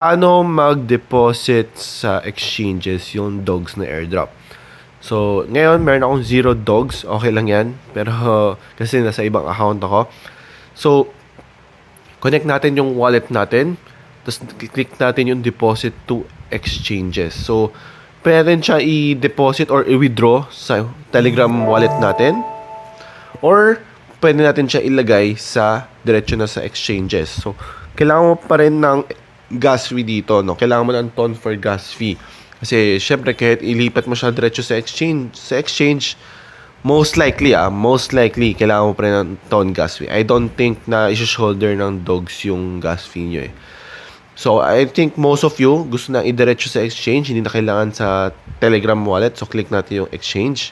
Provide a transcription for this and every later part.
Paano mag-deposit sa exchanges yung dogs na airdrop? So, ngayon meron akong 0 dogs. Okay lang yan. Pero kasi nasa ibang account ako. So, connect natin yung wallet natin. Tapos, click natin yung deposit to exchanges. So, pwede natin siya i-deposit or i-withdraw sa Telegram wallet natin. Or, pwede natin siya ilagay sa diretso na sa exchanges. So, kailangan mo pa rin ng gas fee dito, no? Kailangan mo ng ton for gas fee. Kasi, syempre, kahit ilipat mo siya diretso sa exchange, most likely, kailangan mo pa rin ng ton gas fee. I don't think na iso-shoulder ng dogs yung gas fee nyo eh. So, I think most of you gusto na i-diretso sa exchange, hindi na kailangan sa Telegram wallet. So, click natin yung exchange.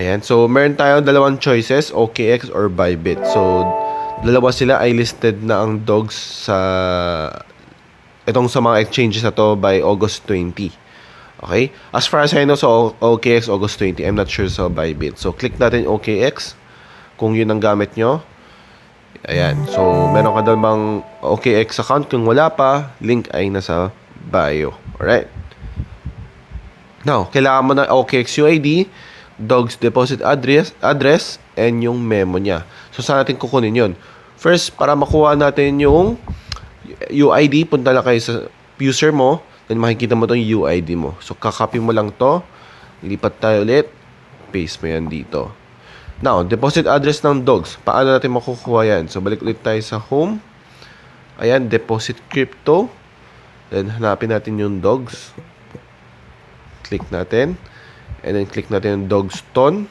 Ayan. So, meron tayong dalawang choices, OKX or Bybit. So, dalawa sila ay listed na ang dogs sa mga exchanges na to by August 20. Okay? As far as I know, so OKX August 20. I'm not sure sa Bybit. So, click natin OKX kung yun ang gamit nyo. Ayan. So, meron ka doon bang OKX account? Kung wala pa, link ay nasa bio. Alright? Now, kailangan mo ng OKX UID, dogs deposit address, and yung memo niya. So, saan natin kukunin yun? First, para makuha natin yung UID, punta lang kayo sa user mo, then makikita mo itong UID mo. So, kakopy mo lang to, lipat tayo ulit, paste mo yan dito. Now, deposit address ng dogs. Paano natin makukuha yan? So, balik ulit tayo sa home. Ayan, deposit crypto. Then, hanapin natin yung dogs. Click natin. And then, click natin yung dogs ton.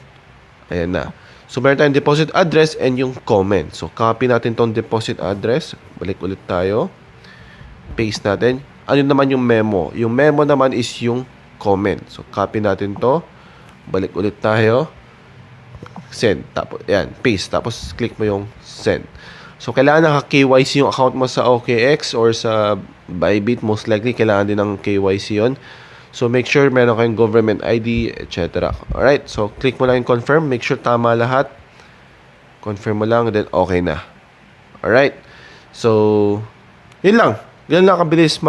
Ayan na. So, meron tayong deposit address and yung comment. So, copy natin tong deposit address. Balik ulit tayo. Paste natin. Ano naman yung memo? Yung memo naman is yung comment. So, copy natin to. Balik ulit tayo. Send. Tapos, ayan. Paste. Tapos, click mo yung send. So, kailangan naka-KYC yung account mo sa OKX or sa Bybit. Most likely, kailangan din ng KYC yon. So, make sure meron kayong government ID, etc. Alright, so click mo lang yung confirm. Make sure tama lahat. Confirm mo lang, then okay na. Alright, so, yun lang. Yun lang kabilis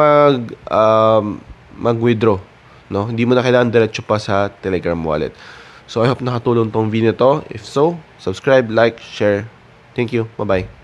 mag-withdraw. No? Hindi mo na kailangan diretso pa sa Telegram wallet. So, I hope nakatulong tong video to. If so, subscribe, like, share. Thank you. Bye-bye.